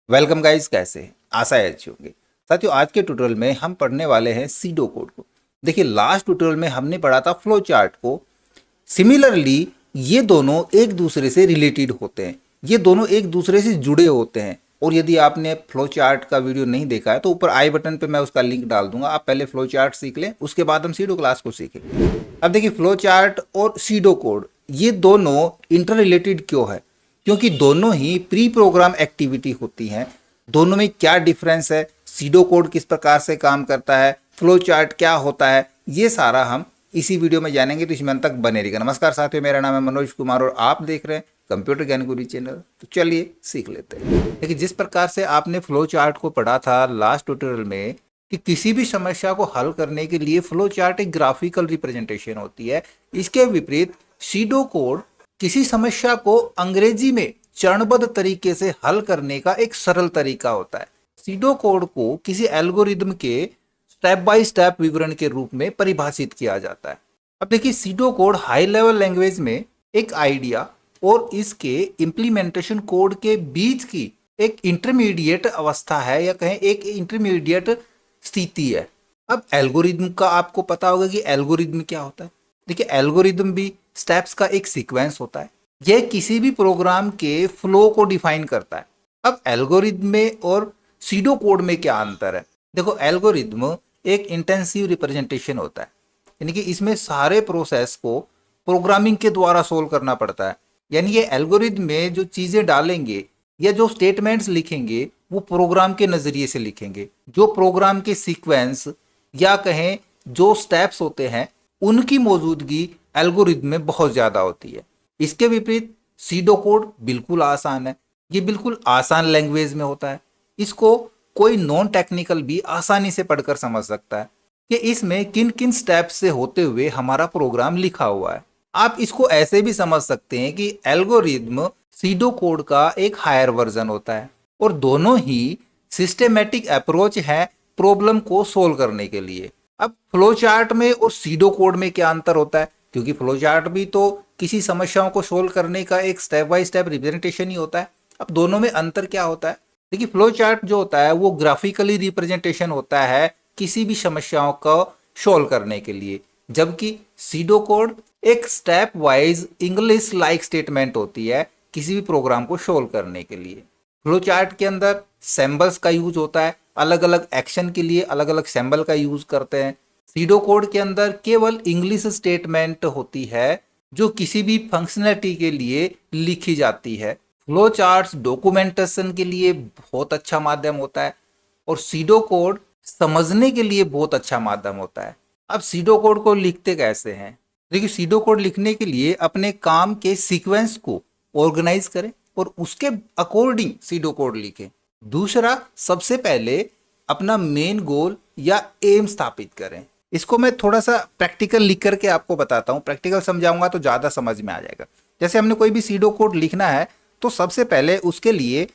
Welcome guys, कैसे हैं? आशा है अच्छे होंगे। साथियों, आज के ट्यूटोरियल में हम पढ़ने वाले हैं सीडो कोड को। देखिए, लास्ट ट्यूटोरियल में हमने पढ़ा था फ्लो चार्ट को। सिमिलरली ये दोनों एक दूसरे से रिलेटेड होते हैं, ये दोनों एक दूसरे से जुड़े होते हैं। और यदि आपने फ्लो चार्ट का वीडियो नहीं देखा है तो ऊपर आई बटन पे मैं उसका लिंक डाल दूंगा। आप पहले फ्लो चार्ट सीख लें, उसके बाद हम सीडो क्लास को सीखेंगे। अब देखिए, फ्लो चार्ट और सीडो कोड ये दोनों इंटर रिलेटेड क्यों है? क्योंकि दोनों ही प्री प्रोग्राम एक्टिविटी होती हैं। दोनों में क्या डिफरेंस है, सीडो कोड किस प्रकार से काम करता है, फ्लो चार्ट क्या होता है, ये सारा हम इसी वीडियो में जानेंगे। तो इसमें अंत तक बने रहिएगा। नमस्कार साथियों, मेरा नाम है मनोज कुमार और आप देख रहे हैं कंप्यूटर ज्ञान गुरु चैनल। तो चलिए सीख लेते हैं। देखिए, जिस प्रकार से आपने फ्लो चार्ट को पढ़ा था लास्ट ट्यूटोरियल में कि किसी भी समस्या को हल करने के लिए फ्लो चार्ट एक ग्राफिकल रिप्रेजेंटेशन होती है, इसके विपरीत सीडो कोड किसी समस्या को अंग्रेजी में चरणबद्ध तरीके से हल करने का एक सरल तरीका होता है। सीडो कोड को किसी एल्गोरिदम के स्टेप बाय स्टेप विवरण के रूप में परिभाषित किया जाता है। अब देखिए, SIDO code high level language में एक आइडिया और इसके इम्प्लीमेंटेशन कोड के बीच की एक इंटरमीडिएट अवस्था है, या कहें एक इंटरमीडिएट स्थिति है। अब एल्गोरिदम का आपको पता होगा कि एल्गोरिदम क्या होता है। देखिए, एल्गोरिदम भी स्टेप्स का एक सीक्वेंस होता है। यह किसी भी प्रोग्राम के फ्लो को डिफाइन करता है। अब एल्गोरिदम में और सीडो कोड में क्या अंतर है? देखो, एल्गोरिदम एक इंटेंसिव रिप्रेजेंटेशन होता है, यानी कि इसमें सारे प्रोसेस को प्रोग्रामिंग के द्वारा सोल्व करना पड़ता है। यानी ये एल्गोरिदम में जो चीज़ें डालेंगे या जो स्टेटमेंट्स लिखेंगे वो प्रोग्राम के नज़रिए से लिखेंगे। जो प्रोग्राम के सीक्वेंस या कहें जो स्टेप्स होते हैं उनकी मौजूदगी एल्गोरिदम में बहुत ज़्यादा होती है। इसके विपरीत सीडो कोड बिल्कुल आसान है। ये बिल्कुल आसान लैंग्वेज में होता है। इसको कोई नॉन टेक्निकल भी आसानी से पढ़कर समझ सकता है कि इसमें किन किन स्टेप्स से होते हुए हमारा प्रोग्राम लिखा हुआ है। आप इसको ऐसे भी समझ सकते हैं कि एल्गोरिदम सीडो कोड का एक हायर वर्जन होता है और दोनों ही सिस्टेमेटिक अप्रोच है प्रॉब्लम को सोल्व करने के लिए। अब फ्लो चार्ट में और सीडो कोड में क्या अंतर होता है? क्योंकि फ्लो चार्ट भी तो किसी समस्याओं को सोल्व करने का एक स्टेप बाय स्टेप रिप्रेजेंटेशन ही होता है। अब दोनों में अंतर क्या होता है? देखिए, फ्लो चार्ट जो होता है वो ग्राफिकली रिप्रेजेंटेशन होता है किसी भी समस्याओं को सोल्व करने के लिए, जबकि सीडो कोड एक step wise English like statement होती है किसी भी प्रोग्राम को सोल्व करने के लिए। फ्लो चार्ट के अंदर सिंबल्स का यूज होता है, अलग अलग एक्शन के लिए अलग अलग सिंबल का यूज करते हैं। सीडो कोड के अंदर केवल इंग्लिश स्टेटमेंट होती है जो किसी भी फंक्शनलिटी के लिए लिखी जाती है। फ्लो चार्ट्स डॉक्यूमेंटेशन के लिए बहुत अच्छा माध्यम होता है और सीडो कोड समझने के लिए बहुत अच्छा माध्यम होता है। अब सीडो कोड को लिखते कैसे हैं? देखिए, सीडो कोड लिखने के लिए अपने काम के सीक्वेंस को ऑर्गेनाइज करें और उसके अकॉर्डिंग सीडो कोड लिखें। दूसरा, सबसे पहले अपना मेन गोल या एम स्थापित करें। इसको मैं थोड़ा सा प्रैक्टिकल लिख करके आपको बताता हूँ। प्रैक्टिकल समझाऊंगा तो ज़्यादा समझ में आ जाएगा। जैसे हमने कोई भी सीडो कोड लिखना है तो सबसे पहले उसके लिए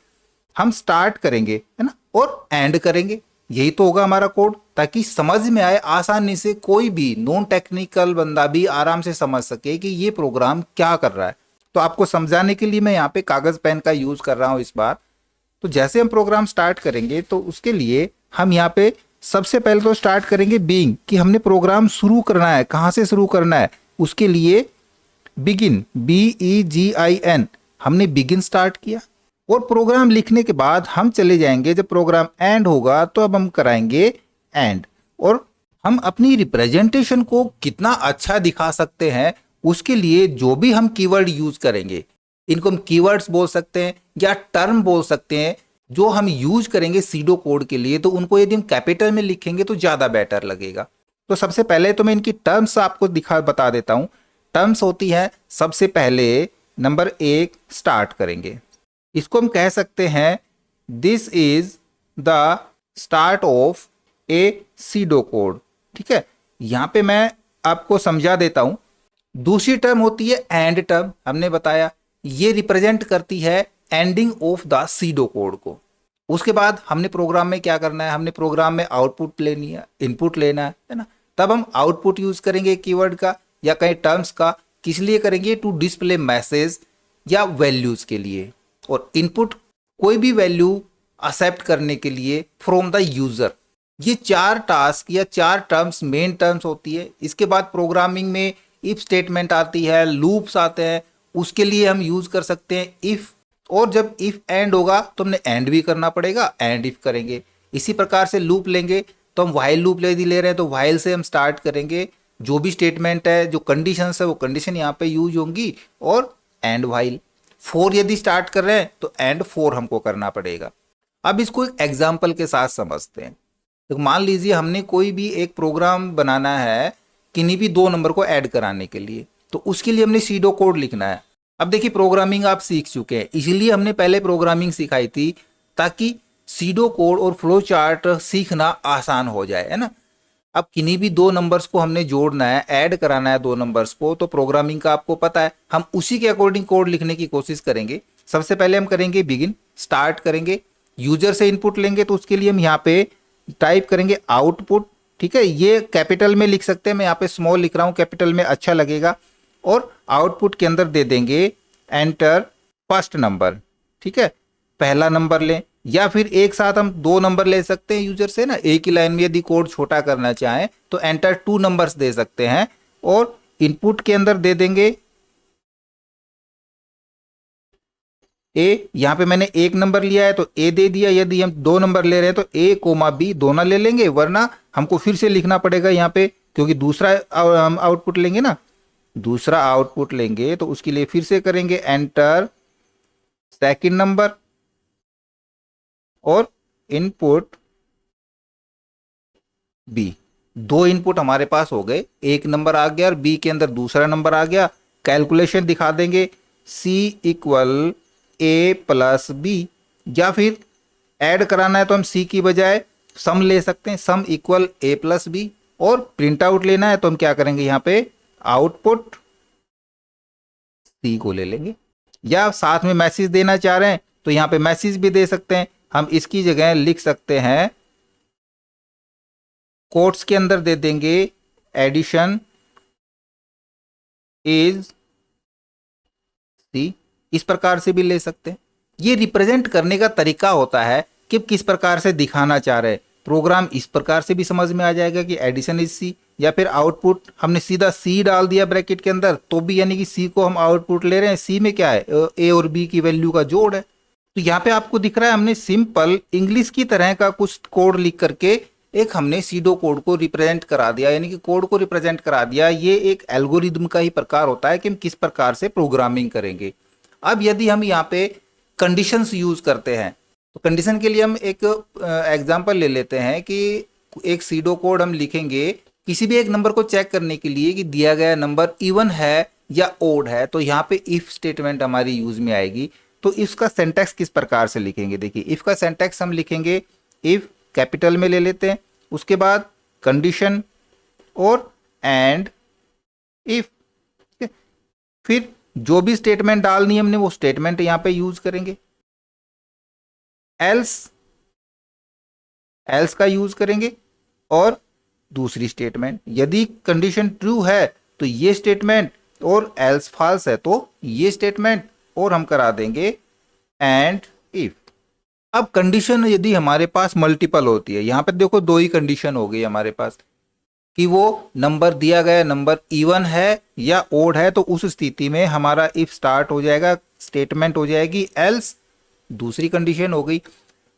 हम स्टार्ट करेंगे, है ना, और एंड करेंगे। यही तो होगा हमारा कोड, ताकि समझ में आए आसानी से, कोई भी नॉन टेक्निकल बंदा भी आराम से समझ सके कि ये प्रोग्राम क्या कर रहा है। तो आपको समझाने के लिए मैं यहाँ पे कागज़ पेन का यूज़ कर रहा हूँ इस बार। तो जैसे हम प्रोग्राम स्टार्ट करेंगे तो उसके लिए हम यहाँ पे सबसे पहले तो स्टार्ट करेंगे बीइंग, कि हमने प्रोग्राम शुरू करना है, कहाँ से शुरू करना है। उसके लिए बिगिन, BEGIN, हमने बिगिन स्टार्ट किया। और प्रोग्राम लिखने के बाद हम चले जाएंगे, जब प्रोग्राम एंड होगा तो अब हम कराएंगे एंड। और हम अपनी रिप्रेजेंटेशन को कितना अच्छा दिखा सकते हैं उसके लिए जो भी हम कीवर्ड यूज करेंगे, इनको हम कीवर्ड्स बोल सकते हैं या टर्म बोल सकते हैं, जो हम यूज करेंगे सीडो कोड के लिए, तो उनको यदि हम कैपिटल में लिखेंगे तो ज़्यादा बेटर लगेगा। तो सबसे पहले तो मैं इनकी टर्म्स आपको बता देता हूँ। टर्म्स होती है, सबसे पहले नंबर 1 स्टार्ट करेंगे। इसको हम कह सकते हैं this is the start of A pseudo code. ठीक है, यहाँ पे मैं आपको समझा देता हूँ। दूसरी टर्म होती है एंड टर्म। हमने बताया ये रिप्रेजेंट करती है ending of the SIDO code को। उसके बाद हमने प्रोग्राम में क्या करना है, हमने प्रोग्राम में आउटपुट लेनी है, इनपुट लेना है ना। तब हम आउटपुट यूज करेंगे कीवर्ड का या कई टर्म्स का। किस लिए करेंगे? टू डिस्प्ले मैसेज या वैल्यूज के लिए। और इनपुट कोई भी वैल्यू एक्सेप्ट करने के लिए फ्रॉम द यूजर। ये 4 टास्क या 4 टर्म्स मेन टर्म्स होती है। इसके बाद प्रोग्रामिंग में इफ स्टेटमेंट आती है, लूप्स आते हैं, उसके लिए हम यूज कर सकते हैं इफ। और जब इफ एंड होगा तो हमने एंड भी करना पड़ेगा, एंड इफ करेंगे। इसी प्रकार से लूप लेंगे तो हम वाइल लूप यदि ले रहे हैं तो वाइल से हम स्टार्ट करेंगे। जो भी स्टेटमेंट है, जो कंडीशंस है, वो कंडीशन यहाँ पे यूज होंगी, और एंड वाइल। फोर यदि स्टार्ट कर रहे हैं तो एंड फोर हमको करना पड़ेगा। अब इसको एक एग्जाम्पल के साथ समझते हैं। तो मान लीजिए हमने कोई भी एक प्रोग्राम बनाना है किन्हीं भी 2 नंबर को ऐड कराने के लिए, तो उसके लिए हमने सीडो कोड लिखना है। अब देखिए प्रोग्रामिंग आप सीख चुके हैं, इसलिए हमने पहले प्रोग्रामिंग सिखाई थी ताकि सीडो कोड और फ्लो चार्ट सीखना आसान हो जाए, है ना। अब किन्हीं भी 2 नंबर्स को हमने जोड़ना है, ऐड कराना है 2 नंबर्स को, तो प्रोग्रामिंग का आपको पता है, हम उसी के अकॉर्डिंग कोड लिखने की कोशिश करेंगे। सबसे पहले हम करेंगे बिगिन, स्टार्ट करेंगे, यूजर से इनपुट लेंगे, तो उसके लिए हम यहाँ पे टाइप करेंगे आउटपुट। ठीक है, ये कैपिटल में लिख सकते हैं, मैं यहाँ पे स्मॉल लिख रहा हूँ, कैपिटल में अच्छा लगेगा। और आउटपुट के अंदर दे देंगे एंटर फर्स्ट नंबर। ठीक है, पहला नंबर लें, या फिर एक साथ हम 2 नंबर ले सकते हैं यूजर से ना, एक ही लाइन में यदि कोड छोटा करना चाहें तो एंटर 2 नंबर्स दे सकते हैं। और इनपुट के अंदर दे देंगे ए। यहां पे मैंने 1 नंबर लिया है तो ए दे दिया। यदि हम 2 नंबर ले रहे हैं तो ए कोमा बी दोनों ले लेंगे, वरना हमको फिर से लिखना पड़ेगा यहाँ पे, क्योंकि दूसरा हम आउटपुट लेंगे ना, दूसरा आउटपुट लेंगे तो उसके लिए फिर से करेंगे एंटर सेकंड नंबर और इनपुट बी। 2 इनपुट हमारे पास हो गए, 1 नंबर आ गया और बी के अंदर दूसरा नंबर आ गया। कैलकुलेशन दिखा देंगे सी इक्वल ए प्लस बी, या फिर ऐड कराना है तो हम सी की बजाय सम ले सकते हैं, सम इक्वल ए प्लस बी। और प्रिंट आउट लेना है तो हम क्या करेंगे, यहाँ पे आउटपुट सी को ले लेंगे। या साथ में मैसेज देना चाह रहे हैं तो यहाँ पे मैसेज भी दे सकते हैं। हम इसकी जगह लिख सकते हैं, कोट्स के अंदर दे देंगे एडिशन इज सी। इस प्रकार से भी ले सकते हैं। ये रिप्रेजेंट करने का तरीका होता है कि किस प्रकार से दिखाना चाह रहे हैं। प्रोग्राम इस प्रकार से भी समझ में आ जाएगा कि एडिशन इज सी, या फिर आउटपुट हमने सीधा सी डाल दिया ब्रैकेट के अंदर तो भी यानी कि सी को हम आउटपुट ले रहे हैं। सी में क्या है, ए और बी की वैल्यू का जोड़ है। तो यहाँ पे आपको दिख रहा है हमने सिंपल इंग्लिश की तरह का कुछ कोड लिख करके एक हमने सीडो कोड को रिप्रेजेंट करा दिया, यानी कि कोड को रिप्रेजेंट करा दिया। ये एक एल्गोरिदम का ही प्रकार होता है कि हम किस प्रकार से प्रोग्रामिंग करेंगे। अब यदि हम यहाँ पे कंडीशंस यूज करते हैं तो कंडीशन के लिए हम एक एग्जांपल ले लेते हैं कि एक सीडो कोड हम लिखेंगे किसी भी एक नंबर को चेक करने के लिए कि दिया गया नंबर इवन है या ओड है, तो यहाँ पे इफ स्टेटमेंट हमारी यूज में आएगी। तो इसका सिंटैक्स किस प्रकार से लिखेंगे, देखिए इफ का सिंटैक्स हम लिखेंगे, इफ कैपिटल में ले लेते हैं, उसके बाद कंडीशन और एंड इफ। फिर जो भी स्टेटमेंट डालनी है हमने वो स्टेटमेंट यहां पे यूज करेंगे। एल्स, एल्स का यूज करेंगे और दूसरी स्टेटमेंट। यदि कंडीशन ट्रू है तो ये स्टेटमेंट, और एल्स फॉल्स है तो ये स्टेटमेंट, और हम करा देंगे एंड इफ। अब कंडीशन यदि हमारे पास मल्टीपल होती है, यहां पे देखो 2 ही कंडीशन हो गई हमारे पास कि वो नंबर दिया गया नंबर इवन है या ओड है, तो उस स्थिति में हमारा इफ स्टार्ट हो जाएगा, स्टेटमेंट हो जाएगी एल्स, दूसरी कंडीशन हो गई।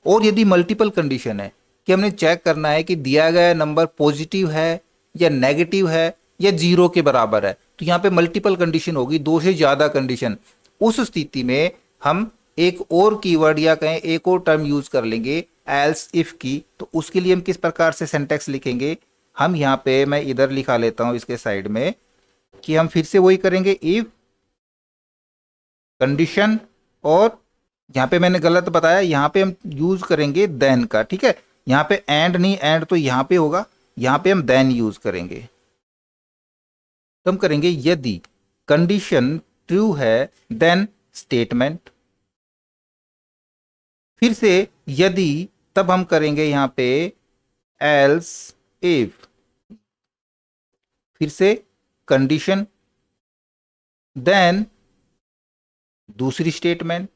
और यदि मल्टीपल कंडीशन है कि हमने चेक करना है कि दिया गया नंबर पॉजिटिव है या नेगेटिव है या 0 के बराबर है, तो यहाँ पे मल्टीपल कंडीशन होगी, 2 से ज्यादा कंडीशन। उस स्थिति में हम एक और कीवर्ड या कहें एक और टर्म यूज कर लेंगे एल्स इफ की। तो उसके लिए हम किस प्रकार से सिंटैक्स लिखेंगे, हम यहाँ पे मैं इधर लिखा लेता हूं इसके साइड में कि हम फिर से वही करेंगे, इफ कंडीशन, और यहाँ पे मैंने गलत बताया, यहाँ पे हम यूज करेंगे देन का। ठीक है, यहाँ पे एंड नहीं, एंड तो यहाँ पे होगा, यहाँ पे हम देन यूज करेंगे। तो हम करेंगे यदि कंडीशन ट्रू है देन स्टेटमेंट, फिर से यदि, तब हम करेंगे यहाँ पे एल्स इफ, फिर से कंडीशन, देन दूसरी स्टेटमेंट,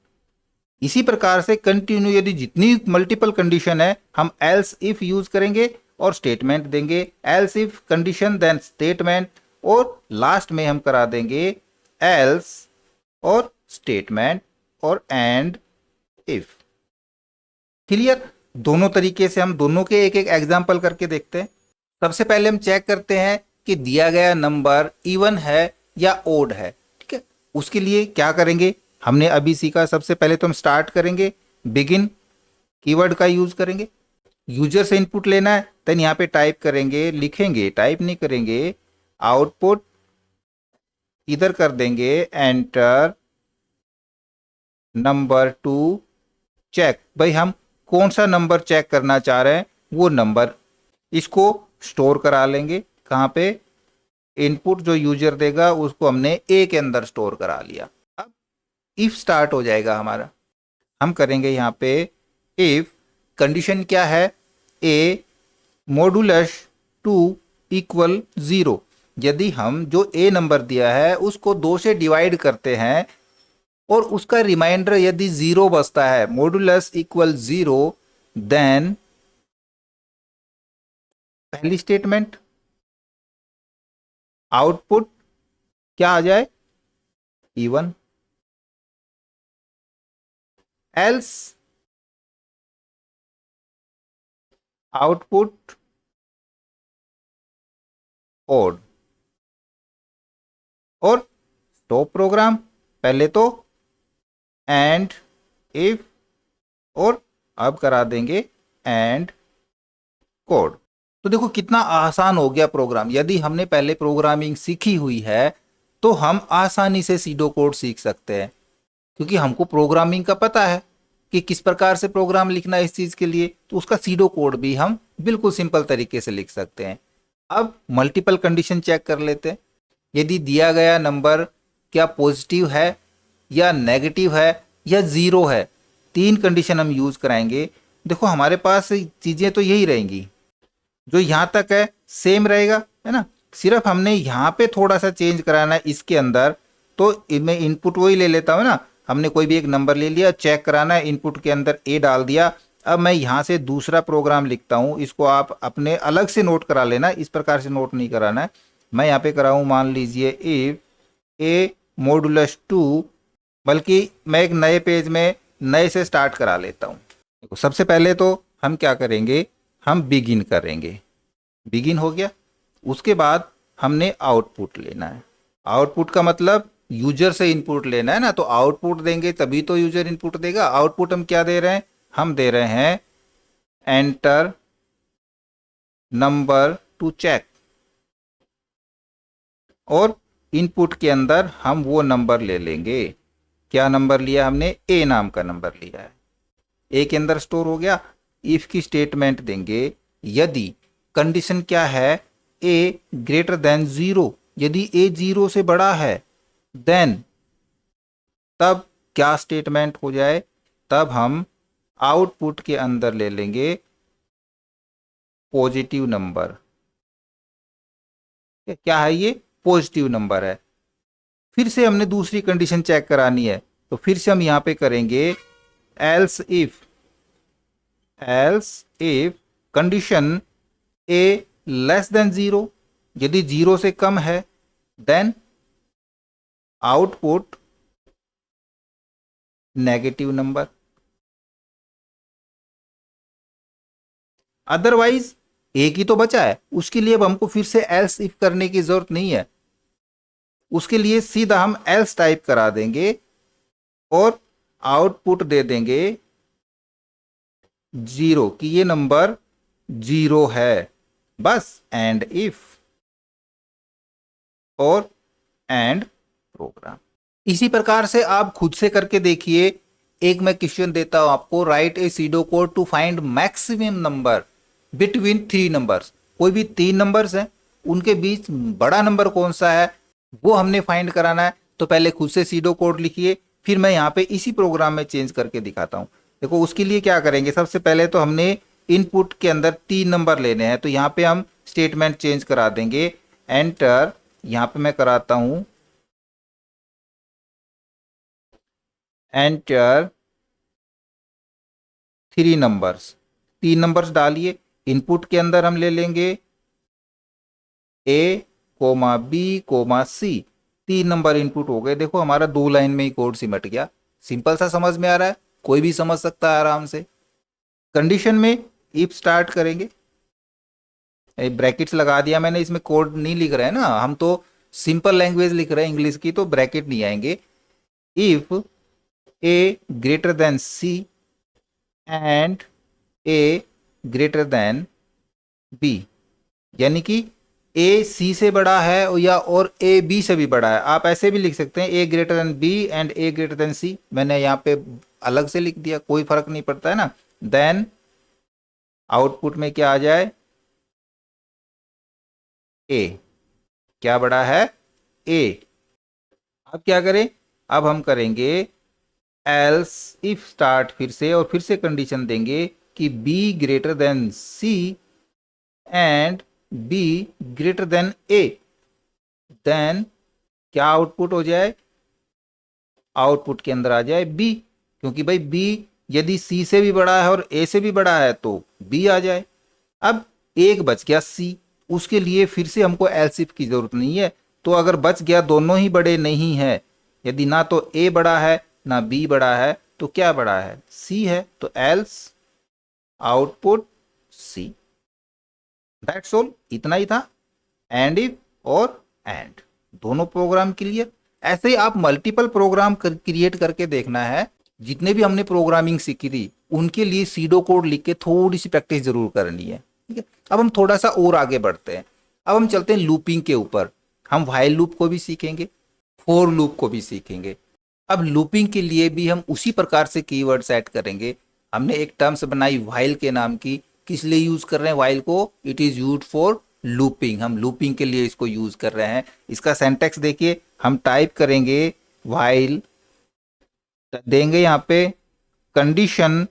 इसी प्रकार से कंटिन्यू, यदि जितनी मल्टीपल कंडीशन है हम एल्स इफ यूज करेंगे और स्टेटमेंट देंगे, else if condition then statement, और लास्ट में हम करा देंगे एल्स और स्टेटमेंट और एंड इफ। क्लियर? दोनों तरीके से हम दोनों के एक एक एग्जाम्पल करके देखते हैं। सबसे पहले हम चेक करते हैं कि दिया गया नंबर इवन है या ओड है। ठीक है, उसके लिए क्या करेंगे, हमने अभी सीखा। सबसे पहले तो हम स्टार्ट करेंगे, बिगिन कीवर्ड का यूज करेंगे, यूजर से इनपुट लेना है, देन यहाँ पे टाइप करेंगे, लिखेंगे, टाइप नहीं करेंगे, आउटपुट इधर कर देंगे एंटर नंबर टू चेक। भाई हम कौन सा नंबर चेक करना चाह रहे हैं, वो नंबर, इसको स्टोर करा लेंगे। कहाँ पे? इनपुट जो यूजर देगा उसको हमने ए के अंदर स्टोर करा लिया। अब इफ स्टार्ट हो जाएगा हमारा। हम करेंगे यहाँ पे इफ कंडीशन क्या है, ए मॉडुलस 2 इक्वल 0। यदि हम जो ए नंबर दिया है उसको 2 से डिवाइड करते हैं और उसका रिमाइंडर यदि 0 बचता है, मॉडुलस इक्वल 0, देन पहली स्टेटमेंट आउटपुट क्या आ जाए, इवन। Else output odd. और स्टॉप प्रोग्राम, पहले तो एंड इफ और अब करा देंगे एंड कोड। तो देखो कितना आसान हो गया प्रोग्राम। यदि हमने पहले प्रोग्रामिंग सीखी हुई है तो हम आसानी से सीडो कोड सीख सकते हैं, क्योंकि हमको प्रोग्रामिंग का पता है कि किस प्रकार से प्रोग्राम लिखना है इस चीज के लिए, तो उसका सीडो कोड भी हम बिल्कुल सिंपल तरीके से लिख सकते हैं। अब मल्टीपल कंडीशन चेक कर लेते हैं। यदि दिया गया नंबर क्या पॉजिटिव है या नेगेटिव है या जीरो है, 3 कंडीशन हम यूज कराएंगे। देखो हमारे पास चीजें तो यही रहेंगी, जो यहाँ तक है सेम रहेगा, है ना। सिर्फ हमने यहाँ पे थोड़ा सा चेंज कराना है इसके अंदर। तो मैं इनपुट वही ले लेता हूँ ना, हमने कोई भी एक नंबर ले लिया, चेक कराना है, इनपुट के अंदर ए डाल दिया। अब मैं यहाँ से दूसरा प्रोग्राम लिखता हूँ, इसको आप अपने अलग से नोट करा लेना, इस प्रकार से नोट नहीं कराना है। मैं यहाँ पे कराऊँ, मान लीजिए इफ ए मॉडुलस 2, बल्कि मैं एक नए पेज में नए से स्टार्ट करा लेता हूँ। देखो सबसे पहले तो हम क्या करेंगे, हम बिगिन करेंगे। बिगिन हो गया, उसके बाद हमने आउटपुट लेना है। आउटपुट का मतलब यूजर से इनपुट लेना है ना, तो आउटपुट देंगे तभी तो यूजर इनपुट देगा। आउटपुट हम क्या दे रहे हैं, हम दे रहे हैं एंटर नंबर टू चेक, और इनपुट के अंदर हम वो नंबर ले लेंगे। क्या नंबर लिया हमने, ए नाम का नंबर लिया है, ए के अंदर स्टोर हो गया। इफ की स्टेटमेंट देंगे, यदि कंडीशन क्या है, ए ग्रेटर देन 0, यदि ए 0 से बड़ा है देन, तब क्या स्टेटमेंट हो जाए, तब हम आउटपुट के अंदर ले लेंगे पॉजिटिव नंबर। क्या है ये, पॉजिटिव नंबर है। फिर से हमने दूसरी कंडीशन चेक करानी है, तो फिर से हम यहां पे करेंगे else if condition A less than 0, यदि 0 से कम है then output negative number. Otherwise एक ही तो बचा है, उसके लिए अब हमको फिर से एल्स इफ करने की जरूरत नहीं है। उसके लिए सीधा हम एल्स टाइप करा देंगे और आउटपुट दे देंगे 0, कि ये नंबर 0 है, बस। एंड इफ और एंड प्रोग्राम। इसी प्रकार से आप खुद से करके देखिए। एक मैं क्वेश्चन देता हूं आपको, write a pseudo code to find maximum number between 3 numbers. कोई भी 3 नंबर्स हैं, उनके बीच बड़ा नंबर कौन सा है वो हमने फाइंड कराना है। तो पहले खुद से सीडो कोड लिखिए, फिर मैं यहाँ पे इसी प्रोग्राम में चेंज करके दिखाता हूँ। देखो उसके लिए क्या करेंगे, सबसे पहले तो हमने इनपुट के अंदर 3 नंबर लेने हैं, तो यहाँ पे हम स्टेटमेंट चेंज करा देंगे। एंटर, यहाँ पे मैं कराता हूँ एंटर 3 नंबर्स, 3 नंबर्स डालिए। इनपुट के अंदर हम ले लेंगे a comma b comma c, 3 number input हो गए। देखो हमारा 2 लाइन में ही कोड सिमट गया। सिंपल सा समझ में आ रहा है, कोई भी समझ सकता है आराम से। कंडीशन में इफ स्टार्ट करेंगे, ब्रैकेट्स लगा दिया मैंने, इसमें कोड नहीं लिख रहे हैं ना, हम तो सिंपल लैंग्वेज लिख रहे हैं इंग्लिश की, तो ब्रैकेट नहीं आएंगे। If A greater than C and A greater than B, यानी कि ए सी से बड़ा है या और ए बी से भी बड़ा है। आप ऐसे भी लिख सकते हैं a greater than b and A greater than c, मैंने यहाँ पे अलग से लिख दिया, कोई फर्क नहीं पड़ता है ना। देन आउटपुट में क्या आ जाए, ए, क्या बड़ा है, ए। अब क्या करें, अब हम करेंगे एल्स इफ स्टार्ट फिर से, और फिर से कंडीशन देंगे कि B greater than C and B greater than A. Then क्या आउटपुट हो जाए, आउटपुट के अंदर आ जाए बी, क्योंकि भाई बी यदि सी से भी बड़ा है और ए से भी बड़ा है तो बी आ जाए। अब एक बच गया सी, उसके लिए फिर से हमको एल्स इफ की जरूरत नहीं है। तो अगर बच गया दोनों ही बड़े नहीं है, यदि ना तो ए बड़ा है ना बी बड़ा है, तो क्या बड़ा है, सी है, तो else output C. That's all, इतना ही था। एंड इफ और एंड, दोनों प्रोग्राम क्लियर। ऐसे ही आप मल्टीपल प्रोग्राम क्रिएट करके देखना है। जितने भी हमने प्रोग्रामिंग सीखी थी उनके लिए सीडो कोड लिख के थोड़ी सी प्रैक्टिस जरूर करनी है, ठीक है। अब हम थोड़ा सा और आगे बढ़ते हैं। अब हम चलते हैं लूपिंग के ऊपर। हम व्हाइल लूप को भी सीखेंगे, फॉर लूप को भी सीखेंगे। अब लूपिंग के लिए भी हम उसी प्रकार से कीवर्ड सेट करेंगे। हमने एक टर्म्स बनाई व्हाइल के नाम की, किस लिए यूज कर रहे हैं व्हाइल को, it is used for looping, हम लूपिंग के लिए इसको यूज कर रहे हैं। इसका सिंटैक्स देखिए, हम टाइप करेंगे व्हाइल, देंगे यहाँ पे कंडीशन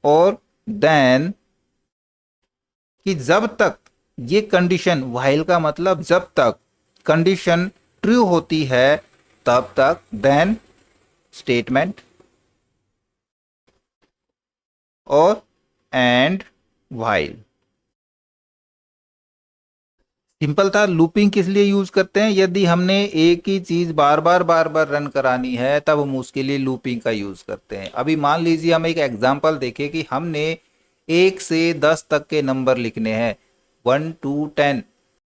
और देन कि जब तक ये कंडीशन, व्हाइल का मतलब जब तक कंडीशन ट्रू होती है तब तक, देन स्टेटमेंट और एंड व्हाइल। सिंपल था। लूपिंग किस लिए यूज करते हैं, यदि हमने एक ही चीज बार बार रन करानी है तब हम उसके लिए लूपिंग का यूज करते हैं। अभी मान लीजिए हम एक एग्जांपल देखें कि हमने 1 से 10 तक के नंबर लिखने हैं, 1 to 10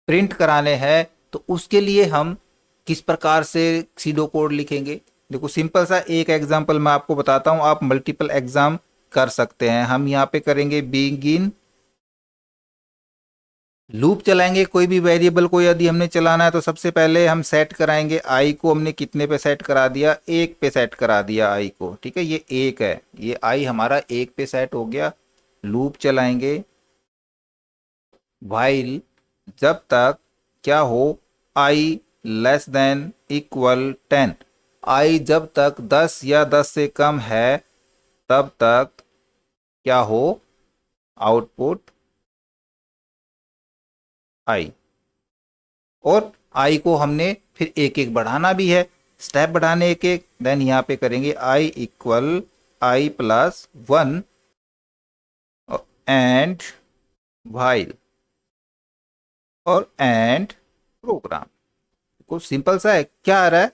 प्रिंट कराने हैं, तो उसके लिए हम किस प्रकार से सीडो कोड लिखेंगे। देखो सिंपल सा एक एग्जांपल मैं आपको बताता हूं, आप मल्टीपल एग्जाम कर सकते हैं। हम यहाँ पे करेंगे बिगिन, लूप चलाएंगे। कोई भी वेरिएबल को यदि हमने चलाना है तो सबसे पहले हम सेट कराएंगे आई को, हमने कितने पे सेट करा दिया, 1 पे सेट करा दिया आई को, ठीक है। ये 1 है, ये आई हमारा 1 पे सेट हो गया। लूप चलाएंगे व्हाइल जब तक क्या हो, आई लेस देन इक्वल 10, आई जब तक 10 या 10 से कम है तब तक क्या हो, आउटपुट आई। और आई को हमने फिर एक एक बढ़ाना भी है, स्टेप बढ़ाने एक एक। देन यहाँ पे करेंगे i equal i plus 1 and while और एंड प्रोग्राम। को सिंपल सा है, क्या आ रहा है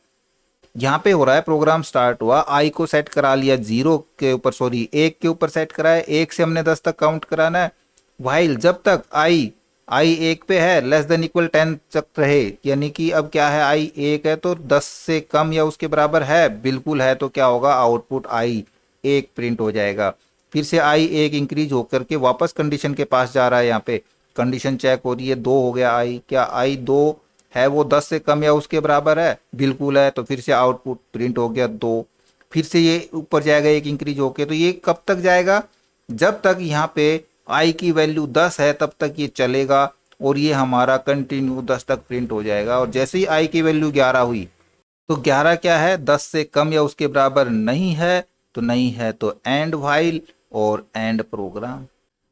यहाँ पे, हो रहा है प्रोग्राम स्टार्ट हुआ, आई को सेट करा लिया 0 के ऊपर, सॉरी 1 के ऊपर सेट कराया, 1 से हमने 10 तक काउंट कराना है। व्हाइल जब तक आई 1 पे है, लेस देन इक्वल 10 तक रहे, यानी कि अब क्या है, आई 1 है तो 10 से कम या उसके बराबर है, बिल्कुल है, तो क्या होगा, आउटपुट आई 1 प्रिंट हो जाएगा। फिर से आई 1 इंक्रीज होकर के वापस कंडीशन के पास जा रहा है, यहाँ पे कंडीशन चेक हो रही है, 2 हो गया आई, क्या आई 2 है वो 10 से कम या उसके बराबर है, बिल्कुल है, तो फिर से आउटपुट प्रिंट हो गया 2। फिर से ये ऊपर जाएगा 1 इंक्रीज होके, तो ये कब तक जाएगा, जब तक यहाँ पे आई की वैल्यू 10 है तब तक ये चलेगा, और ये हमारा कंटिन्यू 10 तक प्रिंट हो जाएगा। और जैसे ही आई की वैल्यू 11 हुई तो 11 क्या है, 10 से कम या उसके बराबर नहीं है, तो नहीं है तो एंड व्हाइल और एंड प्रोग्राम।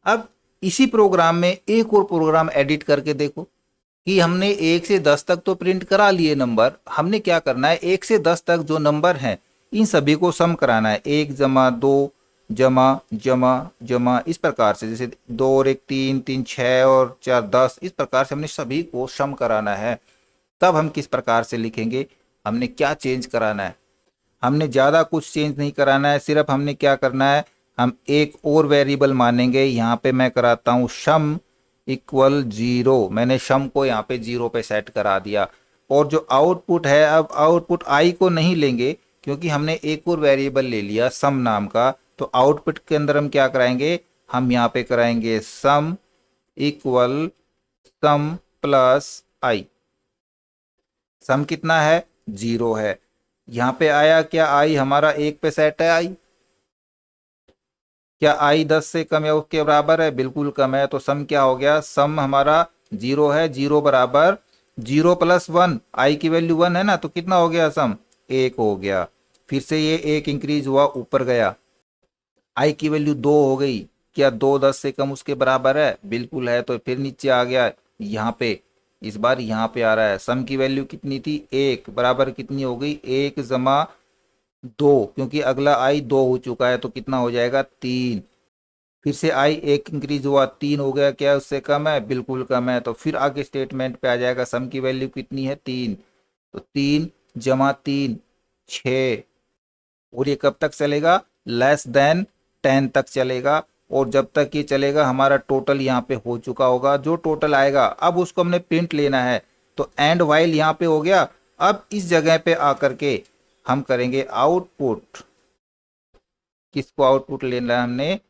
अब इसी प्रोग्राम में एक और प्रोग्राम एडिट करके देखो कि हमने 1 से 10 तक तो प्रिंट करा लिए नंबर, हमने क्या करना है, 1 से 10 तक जो नंबर हैं इन सभी को सम कराना है, 1 जमा 2 जमा जमा जमा, इस प्रकार से, जैसे 2 और 1 3, 3 6 और 4 10, इस प्रकार से हमने सभी को सम कराना है। तब हम किस प्रकार से लिखेंगे, हमने क्या चेंज कराना है, हमने ज़्यादा कुछ चेंज नहीं कराना है, सिर्फ हमने क्या करना है, हम एक और वेरिएबल मानेंगे। यहाँ पे मैं कराता हूँ सम इक्वल 0, मैंने सम को यहाँ पे 0 पे सेट करा दिया। और जो आउटपुट है, अब आउटपुट आई को नहीं लेंगे क्योंकि हमने एक और वेरिएबल ले लिया सम नाम का। तो आउटपुट के अंदर हम क्या कराएंगे, हम यहाँ पे कराएंगे सम इक्वल सम प्लस आई। सम कितना है, 0 है। यहाँ पे आया क्या, आई हमारा 1 पे सेट है। आई क्या आई 10 से कम या उसके बराबर है, बिल्कुल कम है। तो सम क्या हो गया, सम हमारा 0 है, 0 बराबर 0 प्लस 1, आई की वैल्यू 1 है ना, तो कितना हो गया सम, 1 हो गया। फिर से ये 1 इंक्रीज हुआ, ऊपर गया, आई की वैल्यू 2 हो गई। क्या 2 10 से कम उसके बराबर है, बिल्कुल है। तो फिर नीचे आ गया यहाँ पे, इस बार यहाँ पे आ रहा है, सम की वैल्यू कितनी थी, 1 बराबर कितनी हो गई, 1 जमा 2, क्योंकि अगला आई 2 हो चुका है तो कितना हो जाएगा, 3। फिर से आई 1 इंक्रीज हुआ, 3 हो गया, क्या उससे कम है, बिल्कुल कम है। तो फिर आगे स्टेटमेंट पे आ जाएगा, सम की वैल्यू कितनी है, 3। तो 3 जमा 3 6, और ये कब तक चलेगा, लेस देन 10 तक चलेगा। और जब तक ये चलेगा हमारा टोटल यहाँ पे हो चुका होगा। जो टोटल आएगा अब उसको हमने प्रिंट लेना है, तो एंड वाइल यहाँ पे हो गया। अब इस जगह पे आकर के हम करेंगे आउटपुट, किसको आउटपुट लेना है हमने,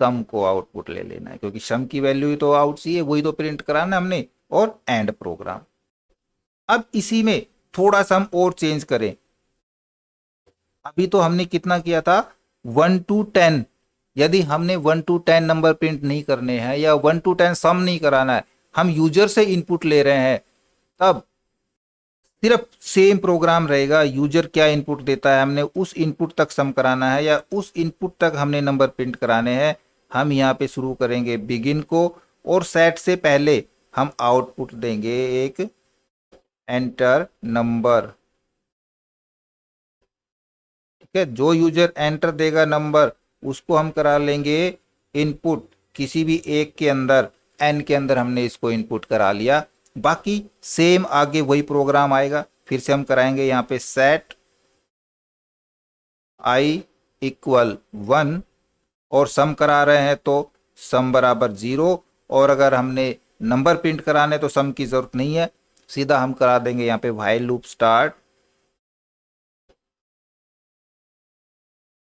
सम को आउटपुट ले लेना है, क्योंकि सम की वैल्यू ही तो आउट सी है, वही तो प्रिंट कराना है हमने। और एंड प्रोग्राम। अब इसी में थोड़ा सा हम और चेंज करें। अभी तो हमने कितना किया था, 1 to 10। यदि हमने 1 to 10 नंबर प्रिंट नहीं करने हैं या 1 to 10 सम नहीं कराना है, हम यूजर से इनपुट ले रहे हैं, तब सिर्फ सेम प्रोग्राम रहेगा। यूजर क्या इनपुट देता है, हमने उस इनपुट तक सम कराना है या उस इनपुट तक हमने नंबर प्रिंट कराने हैं। हम यहाँ पे शुरू करेंगे बिगिन को, और सेट से पहले हम आउटपुट देंगे एक एंटर नंबर। ठीक है, जो यूजर एंटर देगा नंबर, उसको हम करा लेंगे इनपुट किसी भी एक के अंदर, एन के अंदर हमने इसको इनपुट करा लिया। बाकी सेम आगे वही प्रोग्राम आएगा। फिर से हम कराएंगे यहाँ पे सेट आई इक्वल 1, और सम करा रहे हैं तो सम बराबर 0। और अगर हमने नंबर प्रिंट कराने तो सम की जरूरत नहीं है, सीधा हम करा देंगे यहाँ पे while loop start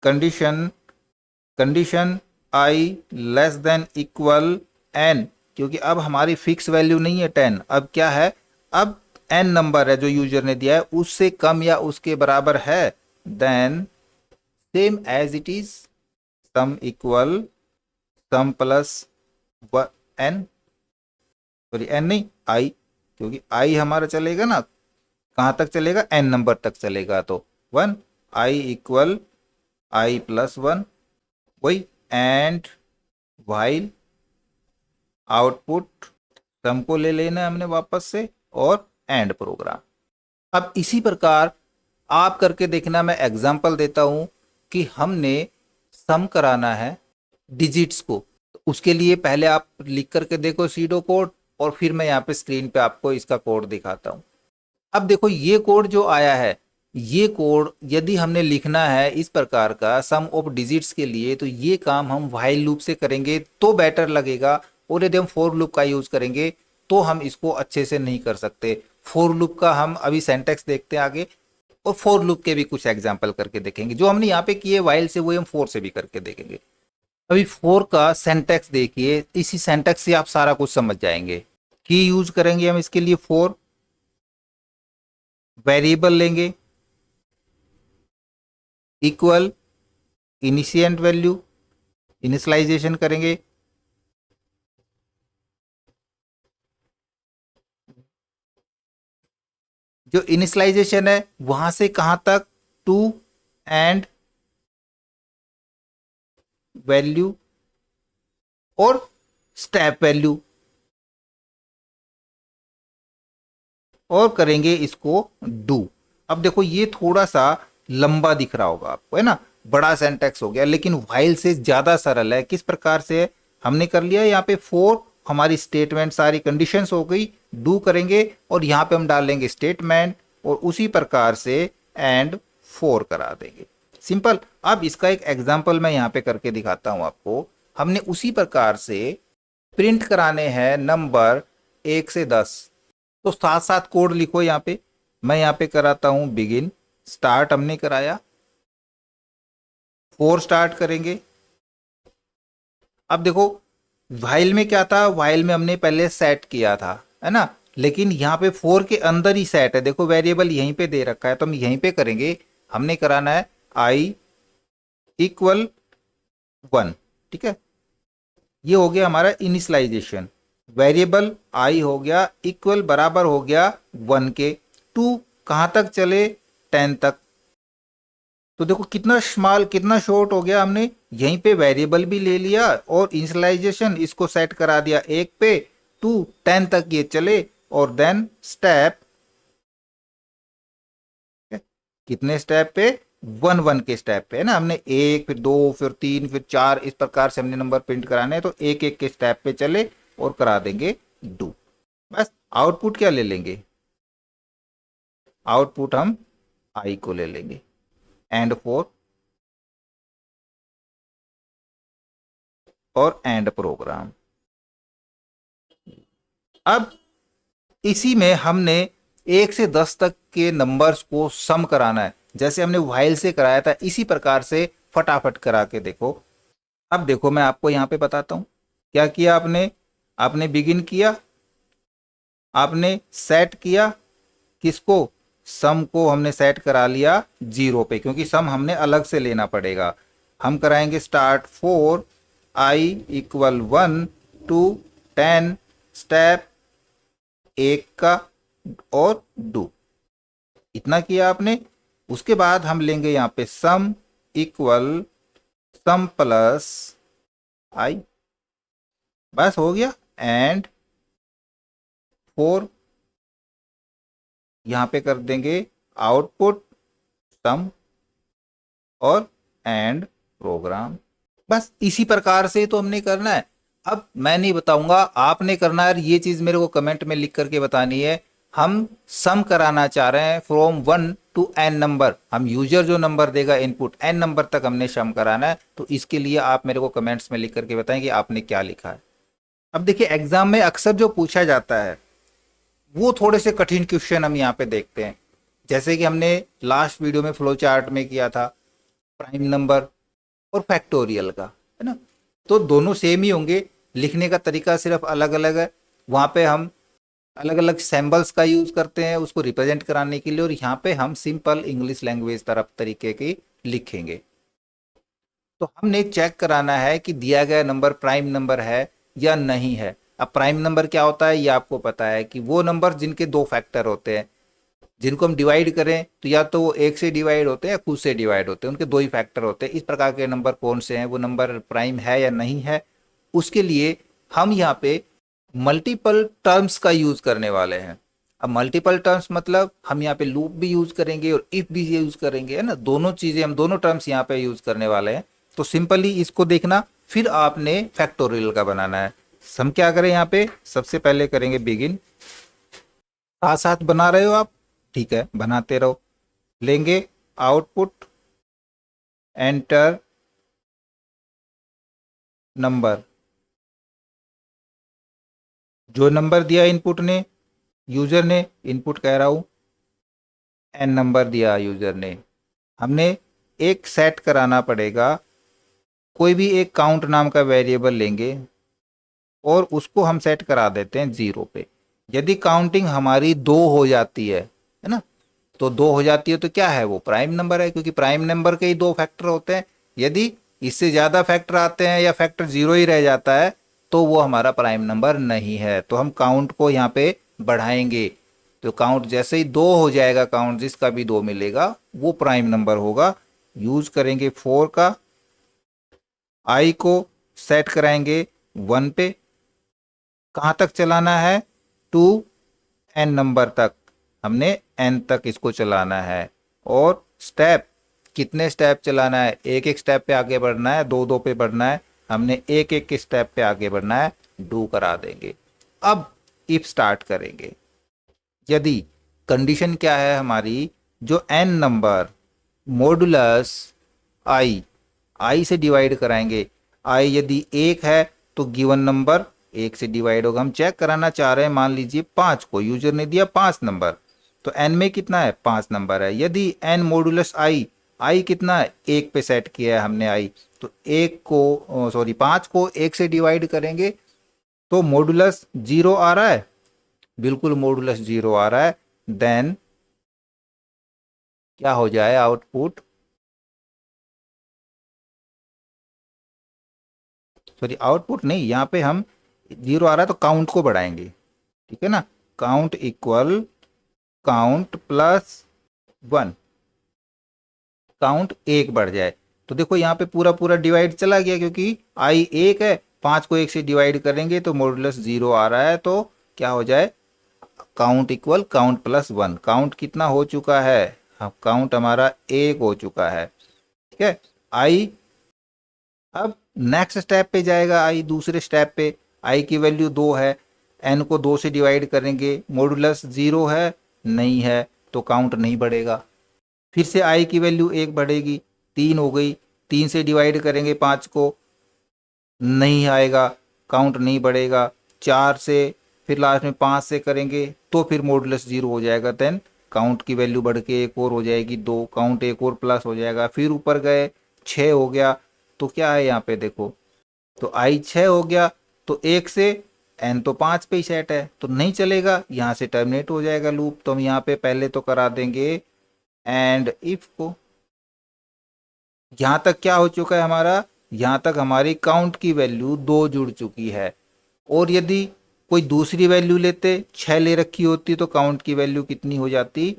condition, condition i less than equal n, क्योंकि अब हमारी फिक्स वैल्यू नहीं है 10, अब क्या है, अब एन नंबर है जो यूजर ने दिया है उससे कम या उसके बराबर है, then same as it is sum equal sum plus N, sorry N नहीं आई, क्योंकि आई हमारा चलेगा ना, कहाँ तक चलेगा, एन नंबर तक चलेगा। तो 1, आई इक्वल आई प्लस 1, वही एंड वाइल आउटपुट सम को ले लेना है हमने वापस से, और एंड प्रोग्राम। अब इसी प्रकार आप करके देखना, मैं एग्जांपल देता हूं कि हमने सम कराना है डिजिट्स को। तो उसके लिए पहले आप लिख करके देखो सीडो कोड, और फिर मैं यहाँ पे स्क्रीन पे आपको इसका कोड दिखाता हूँ। अब देखो ये कोड जो आया है, ये कोड यदि हमने लिखना है इस प्रकार का सम ऑफ डिजिट्स के लिए, तो ये काम हम व्हाइल लूप से करेंगे तो बेटर लगेगा। और यदि हम फॉर लूप का यूज करेंगे तो हम इसको अच्छे से नहीं कर सकते। फॉर लूप का हम अभी सेंटेक्स देखते हैं आगे, और फॉर लूप के भी कुछ एग्जाम्पल करके देखेंगे। जो हमने यहाँ पे किए व्हाइल से, वो हम फॉर से भी करके देखेंगे। अभी फॉर का सेंटेक्स देखिए, इसी सेंटेक्स से आप सारा कुछ समझ जाएंगे। की यूज करेंगे हम इसके लिए फॉर, वेरिएबल लेंगे इक्वल इनिशिएंट वैल्यू, इनिशियलाइजेशन करेंगे, जो इनिशियलाइजेशन है वहां से कहां तक, टू एंड वैल्यू और स्टेप वैल्यू, और करेंगे इसको डू। अब देखो ये थोड़ा सा लंबा दिख रहा होगा आपको, है ना, बड़ा सिंटैक्स हो गया, लेकिन व्हाइल से ज़्यादा सरल है। किस प्रकार से है? हमने कर लिया यहाँ पे फोर, हमारी स्टेटमेंट सारी कंडीशंस हो गई, डू करेंगे और यहाँ पे हम डालेंगे स्टेटमेंट और उसी प्रकार से एंड फोर करा देंगे। सिंपल। अब इसका एक एग्जाम्पल मैं यहाँ पे करके दिखाता हूँ आपको। हमने उसी प्रकार से प्रिंट कराने हैं नंबर 1 से 10, तो साथ साथ कोड लिखो यहाँ पे। मैं यहाँ पे कराता हूँ बिगिन, स्टार्ट हमने कराया, 4 स्टार्ट करेंगे। अब देखो व्हाइल में क्या था, व्हाइल में हमने पहले सेट किया था, है ना, लेकिन यहाँ पे 4 के अंदर ही सेट है। देखो वेरिएबल यहीं पे दे रखा है तो हम यहीं पे करेंगे। हमने कराना है i इक्वल 1, ठीक है। ये हो गया हमारा इनिशियलाइजेशन। वेरिएबल i हो गया इक्वल बराबर हो गया 1 के। 2 कहाँ तक चले, 10 तक। तो देखो कितना स्मॉल, कितना शॉर्ट हो गया। हमने यहीं पे वेरिएबल भी ले लिया और इनिशियलाइजेशन इसको सेट करा दिया 1 पे, 2 10 तक ये चले और देन स्टेप, कितने स्टेप पे, 1 1 के स्टेप पे, है ना। हमने 1 फिर 2 फिर 3 फिर 4 इस प्रकार से हमने नंबर प्रिंट कराने हैं, तो एक एक के स्टेप पे चले और करा देंगे डू। बस आउटपुट क्या ले लेंगे, आउटपुट हम आई को ले लेंगे एंड 4 और एंड प्रोग्राम। अब इसी में हमने 1 से 10 तक के नंबर्स को सम कराना है, जैसे हमने व्हाइल से कराया था इसी प्रकार से फटाफट करा के देखो। अब देखो मैं आपको यहाँ पे बताता हूँ क्या किया आपने। आपने बिगिन किया, आपने सेट किया किसको, सम को हमने सेट करा लिया 0 पे, क्योंकि सम हमने अलग से लेना पड़ेगा। हम कराएंगे start 4 i equal 1 to 10 step 1 का और डू, इतना किया आपने। उसके बाद हम लेंगे यहाँ पे सम इक्वल सम प्लस आई, बस हो गया। एंड 4 यहाँ पे कर देंगे आउटपुट सम और एंड प्रोग्राम। बस इसी प्रकार से तो हमने करना है। अब मैं नहीं बताऊंगा, आपने करना है। ये चीज मेरे को कमेंट में लिख करके बतानी है। हम सम कराना चाह रहे हैं फ्रॉम 1 टू n नंबर। हम यूजर जो नंबर देगा इनपुट n नंबर तक हमने सम कराना है। तो इसके लिए आप मेरे को कमेंट्स में लिख करके बताएं कि आपने क्या लिखा है। अब देखिए एग्जाम में अक्सर जो पूछा जाता है वो थोड़े से कठिन क्वेश्चन हम यहाँ पे देखते हैं। जैसे कि हमने लास्ट वीडियो में फ्लो चार्ट में किया था प्राइम नंबर और फैक्टोरियल का, है ना। तो दोनों सेम ही होंगे, लिखने का तरीका सिर्फ अलग अलग है। वहाँ पे हम अलग अलग सिंबल्स का यूज करते हैं उसको रिप्रेजेंट कराने के लिए, और यहाँ पे हम सिंपल इंग्लिश लैंग्वेज तरफ तरीके की लिखेंगे। तो हमने चेक कराना है कि दिया गया नंबर प्राइम नंबर है या नहीं है। अब प्राइम नंबर क्या होता है ये आपको पता है कि वो नंबर जिनके 2 फैक्टर होते हैं, जिनको हम डिवाइड करें तो या तो वो 1 से डिवाइड होते हैं या खुद से डिवाइड होते हैं, उनके 2 ही फैक्टर होते हैं। इस प्रकार के नंबर कौन से हैं, वो नंबर प्राइम है या नहीं है, उसके लिए हम यहाँ पे मल्टीपल टर्म्स का यूज करने वाले हैं। अब मल्टीपल टर्म्स मतलब हम यहाँ पे लूप भी यूज करेंगे और इफ भी यूज करेंगे, है ना। दोनों चीजें हम दोनों टर्म्स यहाँ पे यूज करने वाले हैं। तो सिंपली इसको देखना, फिर आपने फैक्टोरियल का बनाना है। हम क्या करें, यहाँ पे सबसे पहले करेंगे बिगिन। साथ साथ बना रहे हो आप, ठीक है, बनाते रहो। लेंगे आउटपुट एंटर नंबर, जो नंबर दिया इनपुट ने, यूजर ने, इनपुट कह रहा हूं, एन नंबर दिया यूजर ने। हमने एक सेट कराना पड़ेगा, कोई भी एक काउंट नाम का वेरिएबल लेंगे और उसको हम सेट करा देते हैं 0 पे। यदि काउंटिंग हमारी 2 हो जाती है ना, तो 2 हो जाती है तो क्या है, वो प्राइम नंबर है, क्योंकि प्राइम नंबर के ही 2 फैक्टर होते हैं। यदि इससे ज्यादा फैक्टर आते हैं या फैक्टर 0 ही रह जाता है तो वो हमारा प्राइम नंबर नहीं है। तो हम काउंट को यहाँ पे बढ़ाएंगे, तो काउंट जैसे ही 2 हो जाएगा, काउंट जिसका भी 2 मिलेगा वो प्राइम नंबर होगा। यूज करेंगे 4 का, आई को सेट कराएंगे 1 पे, कहाँ तक चलाना है, टू n नंबर तक, हमने n तक इसको चलाना है। और स्टेप कितने स्टेप चलाना है, एक एक स्टेप पे आगे बढ़ना है, दो दो पे बढ़ना है, हमने एक एक के स्टेप पे आगे बढ़ना है, डू करा देंगे। अब इफ स्टार्ट करेंगे, यदि कंडीशन क्या है हमारी, जो n नंबर मॉडुलस आई से डिवाइड कराएंगे, आई यदि एक है तो गिवन नंबर एक से डिवाइड होगा। हम चेक कराना चाह रहे हैं, मान लीजिए 5 को, यूजर ने दिया 5 नंबर, तो n में कितना है, 5 नंबर है। यदि n मॉडुलस आई कितना है, एक पे सेट किया है हमने आई, तो 5 को 1 से डिवाइड करेंगे तो मॉडुलस 0 आ रहा है, बिल्कुल मॉडुलस 0 आ रहा है। देन क्या हो जाए आउटपुट, आउटपुट नहीं, यहाँ पे हम 0 आ रहा है तो काउंट को बढ़ाएंगे, ठीक है ना, count equal count plus 1, count 1 बढ़ जाए। तो देखो यहाँ पे पूरा पूरा डिवाइड चला गया, क्योंकि आई 1 है, 5 को 1 से डिवाइड करेंगे तो मॉडुलस 0 आ रहा है, तो क्या हो जाए, count equal count plus 1। Count कितना हो चुका है, हाँ काउंट हमारा 1 हो चुका है, ठीक है। आई अब नेक्स्ट स्टेप पे जाएगा, आई दूसरे स्टेप पे, आई की वैल्यू 2 है, एन को 2 से डिवाइड करेंगे, मॉडुलस 0 है, नहीं है, तो काउंट नहीं बढ़ेगा। फिर से आई की वैल्यू 1 बढ़ेगी, 3 हो गई, 3 से डिवाइड करेंगे 5 को, नहीं आएगा, काउंट नहीं बढ़ेगा। 4 से, फिर लास्ट में 5 से करेंगे तो फिर मॉडुलस 0 हो जाएगा। देन काउंट की वैल्यू बढ़ के एक और हो जाएगी 2, काउंट एक और प्लस हो जाएगा। फिर ऊपर गए 6 हो गया, तो क्या है यहाँ पे देखो, तो आई 6 हो गया, तो 1 से एन तो 5 पे ही सेट है, तो नहीं चलेगा, यहाँ से टर्मिनेट हो जाएगा लूप। तो हम यहाँ पे पहले तो करा देंगे एंड इफ को। यहाँ तक क्या हो चुका है हमारा, यहाँ तक हमारी काउंट की वैल्यू 2 जुड़ चुकी है। और यदि कोई दूसरी वैल्यू लेते, 6 ले रखी होती, तो काउंट की वैल्यू कितनी हो जाती,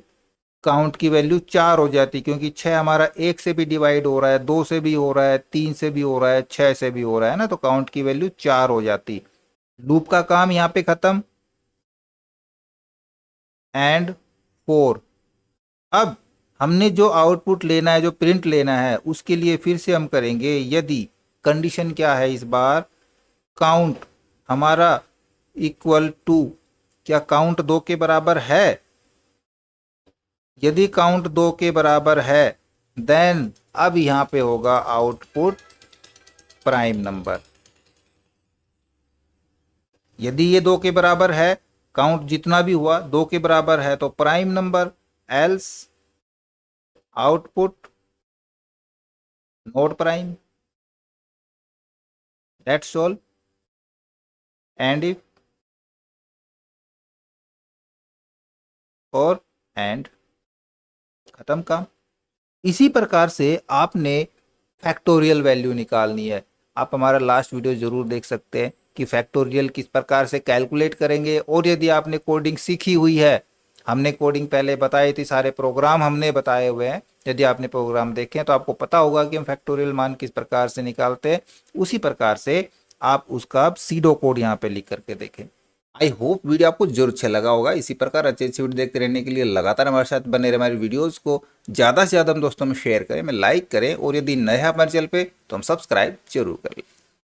काउंट की वैल्यू 4 हो जाती, क्योंकि 6 हमारा 1 से भी डिवाइड हो रहा है, 2 से भी हो रहा है, 3 से भी हो रहा है, 6 से भी हो रहा है ना, तो काउंट की वैल्यू 4 हो जाती। लूप का काम यहाँ पे खत्म। एंड 4, अब हमने जो आउटपुट लेना है, जो प्रिंट लेना है, उसके लिए फिर से हम करेंगे, यदि कंडीशन क्या है इस बार, काउंट हमारा इक्वल टू, क्या काउंट 2 के बराबर है, यदि काउंट 2 के बराबर है, देन अब यहां पे होगा आउटपुट प्राइम नंबर। यदि ये 2 के बराबर है, काउंट जितना भी हुआ 2 के बराबर है, तो prime number, else output not prime. That's all. And if और एंड, खत्म काम। इसी प्रकार से आपने फैक्टोरियल वैल्यू निकालनी है। आप हमारा लास्ट वीडियो जरूर देख सकते हैं कि फैक्टोरियल किस प्रकार से कैलकुलेट करेंगे। और यदि आपने कोडिंग सीखी हुई है, हमने कोडिंग पहले बताई थी, सारे प्रोग्राम हमने बताए हुए हैं, यदि आपने प्रोग्राम देखे तो आपको पता होगा कि हम फैक्टोरियल मान किस प्रकार से निकालते हैं। उसी प्रकार से आप उसका सीडो कोड यहाँ पे लिख करके देखें। आई होप वीडियो आपको जरूर अच्छा लगा होगा। इसी प्रकार अच्छे अच्छे वीडियो देखते रहने के लिए लगातार हमारे साथ बने रहे। हमारे वीडियोस को ज़्यादा से ज़्यादा हम दोस्तों में शेयर करें, में लाइक करें, और यदि नए हैं हमारे चैनल पे तो हम सब्सक्राइब जरूर करें।